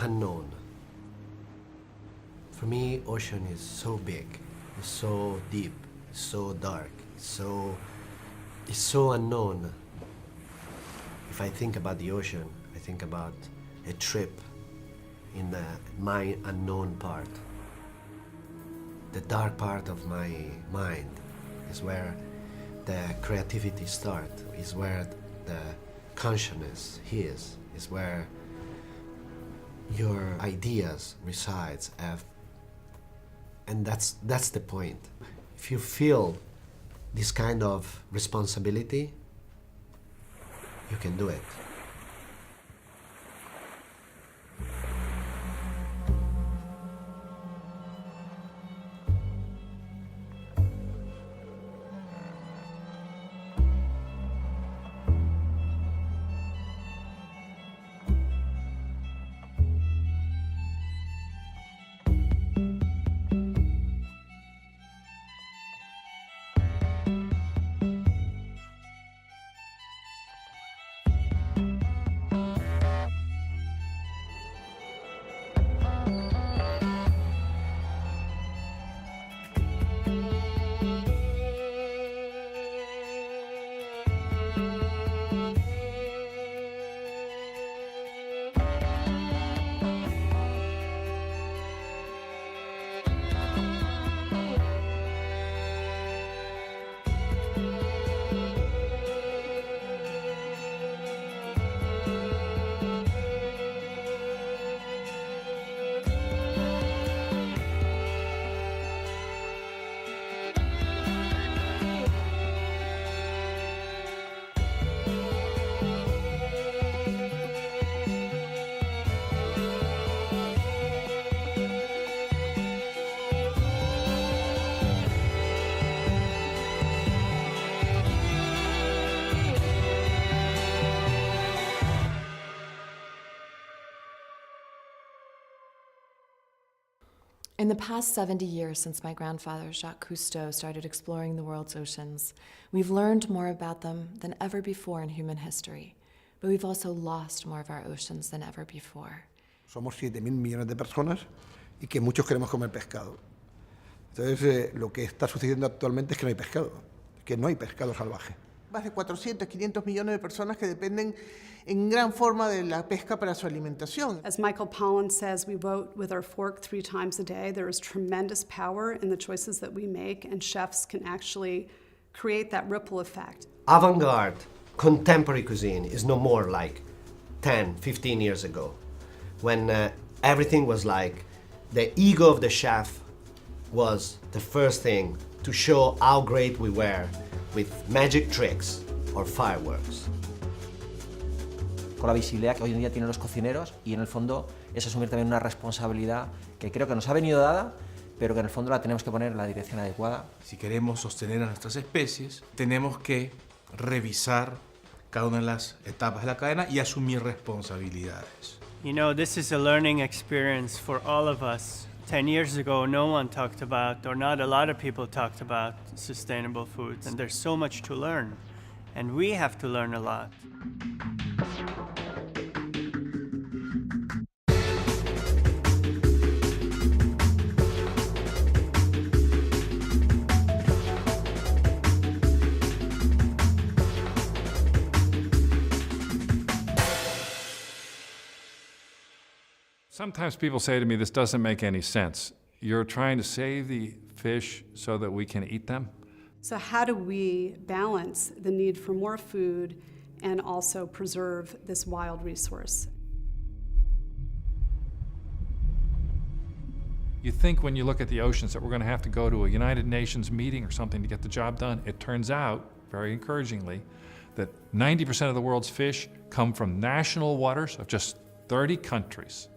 unknown. For me, ocean is so big, it's so deep, it's so dark, it's so unknown. If I think about the ocean, I think about a trip in my unknown part. The dark part of my mind is where the creativity starts, is where the consciousness is where your ideas resides. And that's the point. If you feel this kind of responsibility, you can do it. In the past 70 years since my grandfather, Jacques Cousteau, started exploring the world's oceans, we've learned more about them than ever before in human history, but we've also lost more of our oceans than ever before. Somos 7.000 millones de personas y que muchos queremos comer pescado. Entonces, lo que está sucediendo actualmente es que no hay pescado, que no hay pescado salvaje. Más de 400, 500 millones de personas que dependen en gran forma de la pesca para su alimentación. As Michael Pollan says, we vote with our fork 3 times a day. There is tremendous power in the choices that we make, and chefs can actually create that ripple effect. Avant-garde, contemporary cuisine is no more like 10, 15 years ago, when everything was like the ego of the chef was the first thing to show how great we were with magic tricks or fireworks. Con la visibilidad que hoy en día tienen los cocineros, y en el fondo es asumir también una responsabilidad que creo que nos ha venido dada, pero que en el fondo la tenemos que poner en la dirección adecuada. Si queremos sostener a nuestras especies, tenemos que revisar cada una de las etapas de la cadena y asumir responsabilidades. You know, this is a learning experience for all of us. 10 years ago, no one talked about, or not a lot of people talked about, sustainable foods. And there's so much to learn. And we have to learn a lot. Sometimes people say to me, this doesn't make any sense. You're trying to save the fish so that we can eat them? So how do we balance the need for more food and also preserve this wild resource? You think when you look at the oceans that we're going to have to go to a United Nations meeting or something to get the job done. It turns out, very encouragingly, that 90% of the world's fish come from national waters of just 30 countries.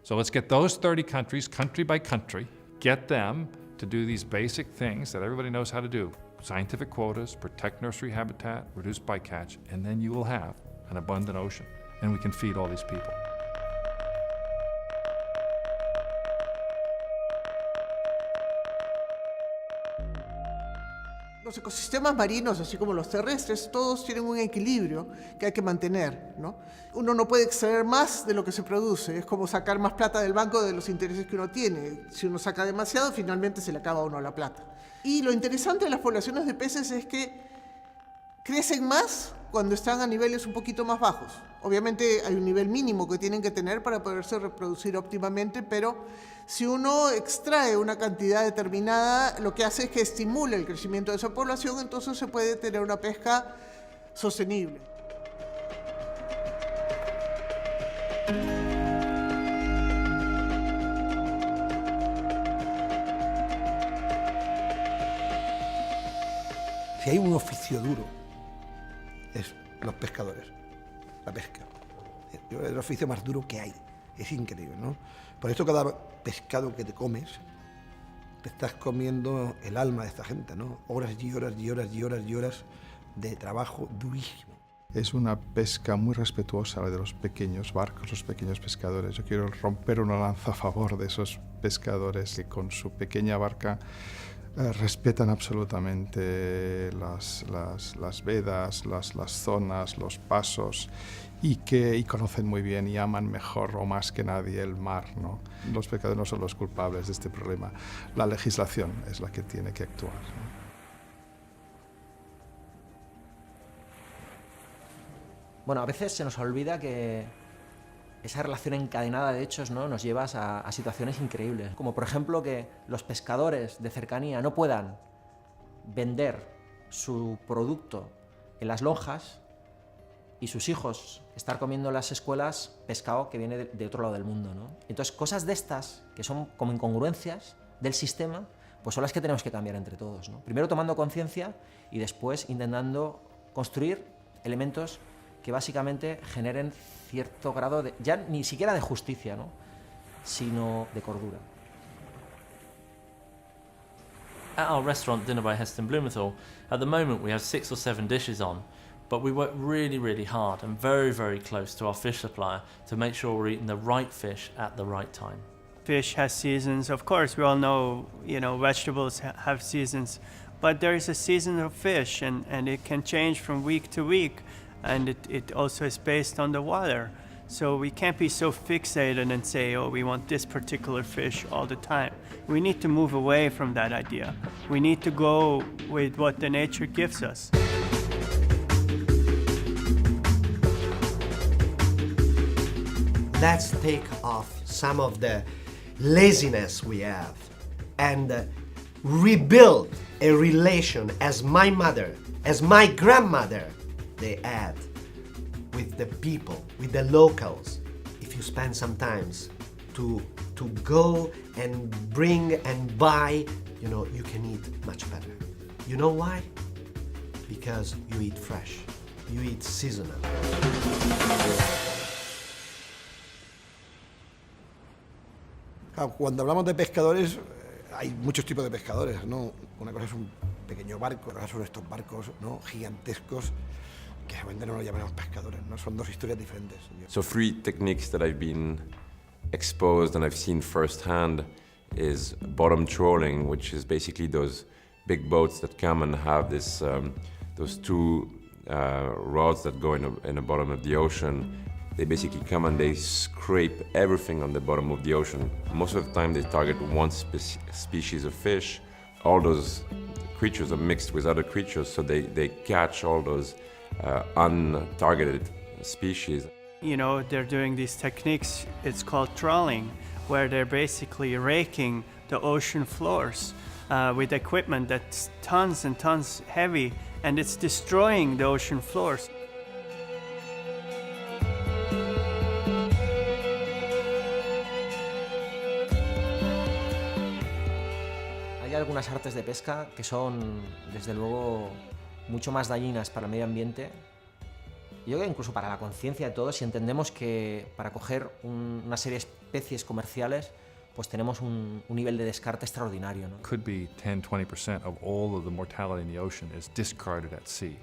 So let's get those 30 countries, country by country, get them to do these basic things that everybody knows how to do. Scientific quotas, protect nursery habitat, reduce bycatch, and then you will have an abundant ocean, and we can feed all these people. Los ecosistemas marinos, así como los terrestres, todos tienen un equilibrio que hay que mantener, ¿no? Uno no puede extraer más de lo que se produce, es como sacar más plata del banco de los intereses que uno tiene. Si uno saca demasiado, finalmente se le acaba a uno la plata. Y lo interesante de las poblaciones de peces es que crecen más cuando están a niveles un poquito más bajos. Obviamente hay un nivel mínimo que tienen que tener para poderse reproducir óptimamente, pero si uno extrae una cantidad determinada, lo que hace es que estimule el crecimiento de esa población, entonces se puede tener una pesca sostenible. Si hay un oficio duro, es los pescadores, la pesca. Es el oficio más duro que hay, es increíble, ¿no? Por eso cada pescado que te comes, te estás comiendo el alma de esta gente, ¿no? Horas y horas y horas y horas y horas de trabajo durísimo. Es una pesca muy respetuosa la de los pequeños barcos, los pequeños pescadores. Yo quiero romper una lanza a favor de esos pescadores que con su pequeña barca respetan absolutamente las vedas, las zonas, los pasos y conocen muy bien y aman mejor o más que nadie el mar, ¿no? Los pescadores no son los culpables de este problema. La legislación es la que tiene que actuar, ¿no? Bueno, a veces se nos olvida que esa relación encadenada de hechos, ¿no?, nos lleva a situaciones increíbles. Como por ejemplo que los pescadores de cercanía no puedan vender su producto en las lonjas y sus hijos estar comiendo en las escuelas pescado que viene de otro lado del mundo, ¿no? Entonces, cosas de estas, que son como incongruencias del sistema, pues son las que tenemos que cambiar entre todos, ¿no? Primero tomando conciencia y después intentando construir elementos que básicamente generen cierto grado de, ya ni siquiera de justicia, ¿no?, sino de cordura. At our restaurant Dinner by Heston Blumenthal, at the moment we have 6 or 7 dishes on, but we work really, really hard and very, very close to our fish supplier to make sure we're eating the right fish at the right time. Fish has seasons. Of course, we all know, vegetables have seasons, but there is a season of fish, and it can change from week to week, and it also is based on the water. So we can't be so fixated and say, oh, we want this particular fish all the time. We need to move away from that idea. We need to go with what the nature gives us. Let's take off some of the laziness we have and rebuild a relation as my mother, as my grandmother, they had with the people, with the locals. If you spend some time to go and bring and buy, you can eat much better. You know why? Because you eat fresh, you eat seasonal. Claro, cuando hablamos de pescadores, hay muchos tipos de pescadores, ¿no? Una cosa es un pequeño barco, otra son estos barcos, ¿no?, gigantescos, que realmente no los llamamos pescadores, ¿no? Son dos historias diferentes. So 3 techniques that I've been exposed and I've seen firsthand is bottom trawling, which is basically those big boats that come and have this, those 2 rods that go in the bottom of the ocean. They basically come and they scrape everything on the bottom of the ocean. Most of the time they target one species of fish. All those creatures are mixed with other creatures, so they catch all those untargeted species. They're doing these techniques, it's called trawling, where they're basically raking the ocean floors with equipment that's tons and tons heavy, and it's destroying the ocean floors. Hay algunas artes de pesca que son, desde luego, mucho más dañinas para el medio ambiente. Yo creo que incluso para la conciencia de todos, si entendemos que para coger una serie de especies comerciales, pues tenemos un nivel de descarte extraordinario, ¿no? Could be 10-20% of all of the mortality in the ocean is discarded at sea.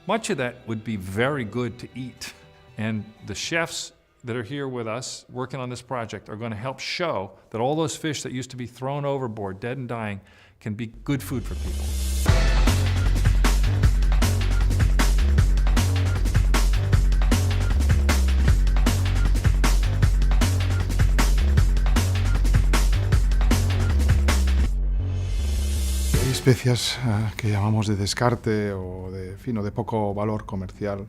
Much of that would be very good to eat, and the chefs that are here with us working on this project are going to help show that all those fish that used to be thrown overboard, dead and dying, can be good food for people. especies que llamamos de descarte o de, fino, de poco valor comercial,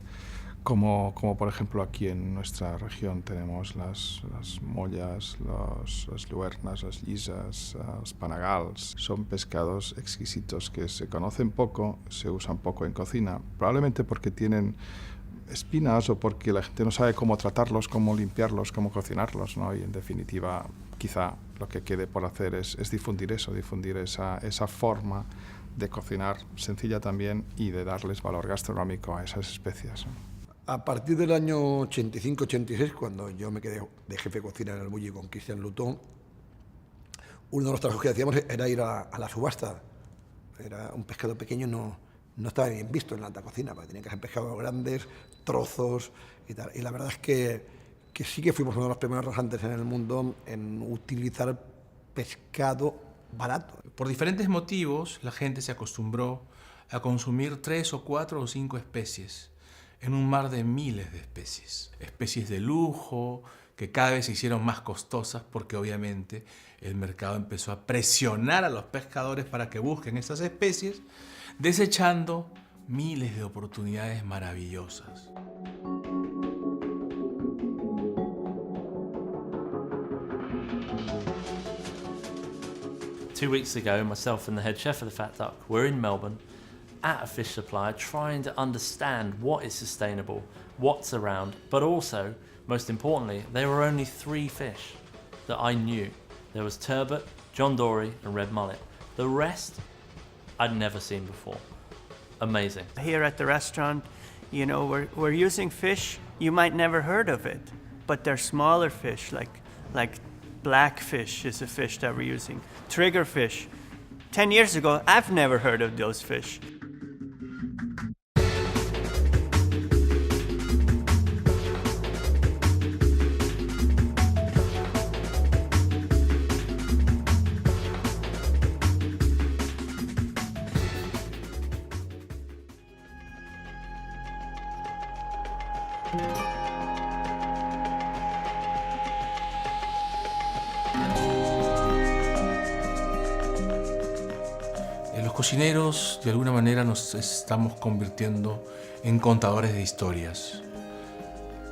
como por ejemplo aquí en nuestra región tenemos las mollas, las luernas, las lisas, los panagals. Son pescados exquisitos que se conocen poco, se usan poco en cocina, probablemente porque tienen espinas o porque la gente no sabe cómo tratarlos, cómo limpiarlos, cómo cocinarlos, ¿no? Y en definitiva, quizá lo que quede por hacer es difundir eso, difundir esa forma de cocinar sencilla también y de darles valor gastronómico a esas especias, ¿no? A partir del año 85-86, cuando yo me quedé de jefe de cocina en el Bulli con Christian Luton, uno de los trabajos que hacíamos era ir a la subasta. Era un pescado pequeño, no estaba bien visto en la alta cocina, porque tenía que ser pescados grandes, trozos y tal. Y la verdad es que sí que fuimos uno de los primeros restaurantes en el mundo en utilizar pescado barato. Por diferentes motivos, la gente se acostumbró a consumir 3 o 4 o 5 especies en un mar de miles de especies. Especies de lujo que cada vez se hicieron más costosas porque obviamente el mercado empezó a presionar a los pescadores para que busquen estas especies, desechando miles de oportunidades maravillosas. Two weeks ago, myself and the head chef of the Fat Duck were in Melbourne at a fish supplier trying to understand what is sustainable, what's around, but also, most importantly, there were only 3 fish that I knew. There was turbot, John Dory and red mullet. The rest I'd never seen before. Amazing. Here at the restaurant, you know, we're using fish, you might never heard of it, but they're smaller fish, like blackfish is a fish that we're using. Triggerfish. 10 years ago, I've never heard of those fish. Los cocineros, de alguna manera, nos estamos convirtiendo en contadores de historias,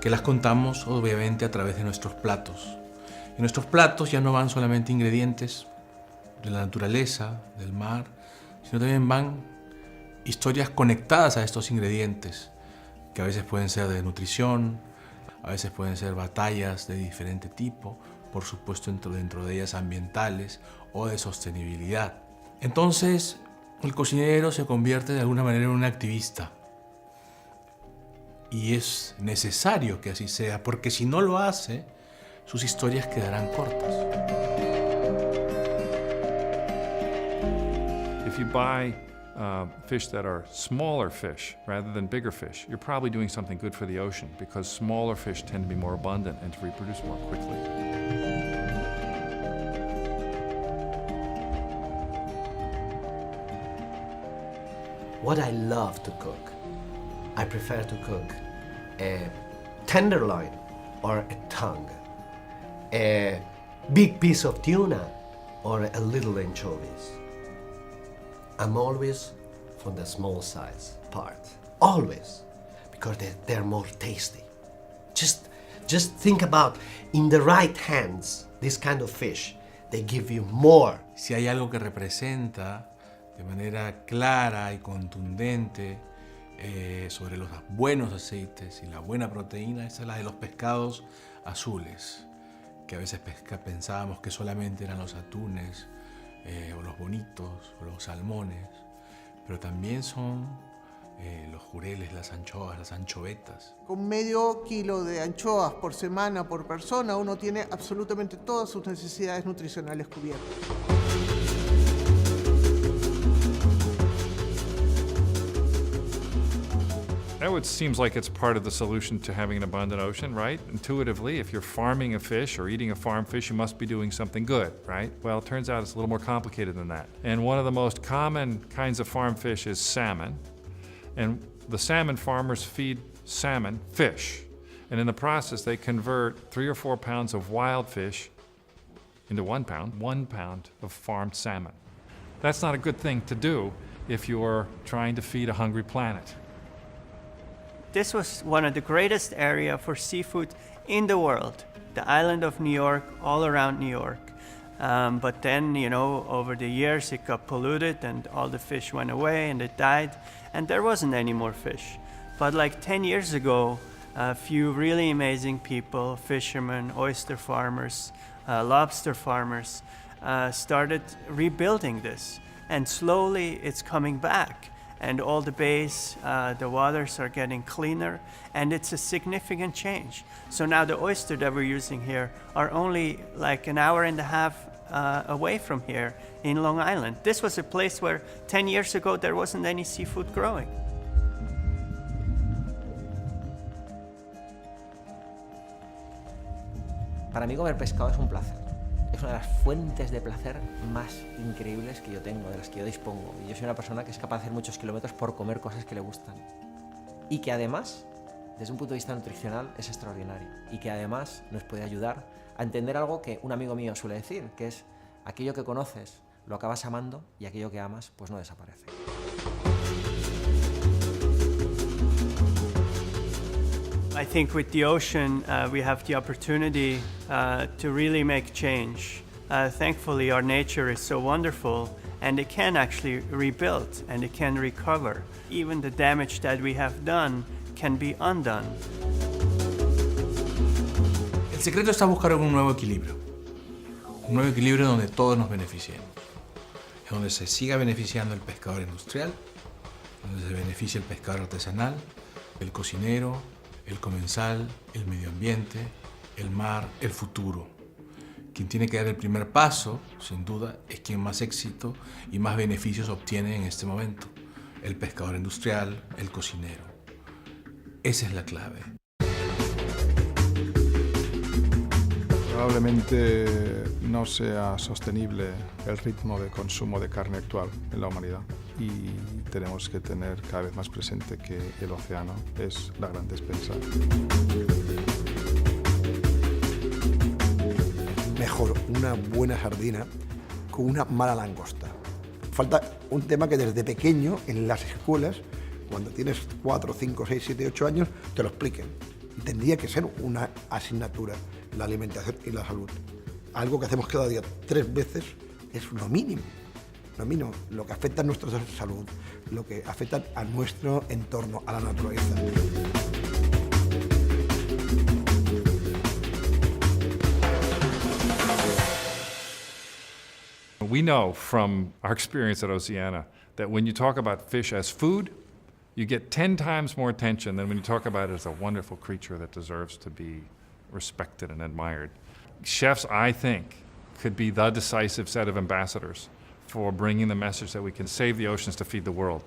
que las contamos, obviamente, a través de nuestros platos. Y nuestros platos ya no van solamente ingredientes de la naturaleza, del mar, sino también van historias conectadas a estos ingredientes, que a veces pueden ser de nutrición, a veces pueden ser batallas de diferente tipo, por supuesto dentro de ellas ambientales o de sostenibilidad. Entonces, el cocinero se convierte de alguna manera en un activista. Y es necesario que así sea, porque si no lo hace, sus historias quedarán cortas. If you buy fish that are smaller fish rather than bigger fish, you're probably doing something good for the ocean because smaller fish tend to be more abundant and to reproduce more quickly. What I love to cook, I prefer to cook a tenderloin or a tongue, a big piece of tuna or a little anchovies. I'm always from the small size part, always, because they're more tasty. Just think about, in the right hands, this kind of fish, they give you more. Si hay algo que representa de manera clara y contundente sobre los buenos aceites y la buena proteína, esa es la de los pescados azules, que a veces pensábamos que solamente eran los atunes, o los bonitos, o los salmones, pero también son los jureles, las anchoas, las anchovetas. Con medio kilo de anchoas por semana, por persona, uno tiene absolutamente todas sus necesidades nutricionales cubiertas. It seems like it's part of the solution to having an abundant ocean, right? Intuitively, if you're farming a fish or eating a farm fish, you must be doing something good, right? Well, it turns out it's a little more complicated than that. And one of the most common kinds of farm fish is salmon. And the salmon farmers feed salmon fish. And in the process, they convert 3 or 4 pounds of wild fish into 1 pound of farmed salmon. That's not a good thing to do if you're trying to feed a hungry planet. This was one of the greatest area for seafood in the world, the island of New York, all around New York. But then, over the years it got polluted and all the fish went away and it died and there wasn't any more fish. But like 10 years ago, a few really amazing people, fishermen, oyster farmers, lobster farmers, started rebuilding this. And slowly it's coming back. And all the bays, the waters are getting cleaner, and it's a significant change. So now the oyster that we're using here are only like an hour and a half away from here in Long Island. This was a place where 10 years ago there wasn't any seafood growing. Para mí comer pescado es un placer. Es una de las fuentes de placer más increíbles que yo tengo, de las que yo dispongo. Y yo soy una persona que es capaz de hacer muchos kilómetros por comer cosas que le gustan. Y que además, desde un punto de vista nutricional, es extraordinario. Y que además nos puede ayudar a entender algo que un amigo mío suele decir, que es aquello que conoces lo acabas amando y aquello que amas pues no desaparece. I think with the ocean, we have the opportunity to really make change. Thankfully, our nature is so wonderful, and it can actually rebuild and it can recover. Even the damage that we have done can be undone. El secreto está buscar un nuevo equilibrio donde todos nos beneficiemos, donde se siga beneficiando el pescador industrial, donde se beneficie el pescador artesanal, el cocinero, el comensal, el medio ambiente, el mar, el futuro. Quien tiene que dar el primer paso, sin duda, es quien más éxito y más beneficios obtiene en este momento. El pescador industrial, el cocinero. Esa es la clave. Probablemente no sea sostenible el ritmo de consumo de carne actual en la humanidad y tenemos que tener cada vez más presente que el océano es la gran despensa. Mejor una buena sardina con una mala langosta. Falta un tema que desde pequeño en las escuelas, cuando tienes 4, 5, 6, 7, 8 años, te lo expliquen. Y tendría que ser una asignatura, la alimentación y la salud. Algo que hacemos cada día 3 veces es lo mínimo. Lo mínimo, lo que afecta a nuestra salud, lo que afecta a nuestro entorno, a la naturaleza. We know from our experience at Oceana that when you talk about fish as food, you get 10 times more attention than when you talk about it as a wonderful creature that deserves to be respected and admired. Chefs, I think, could be the decisive set of ambassadors for bringing the message that we can save the oceans to feed the world.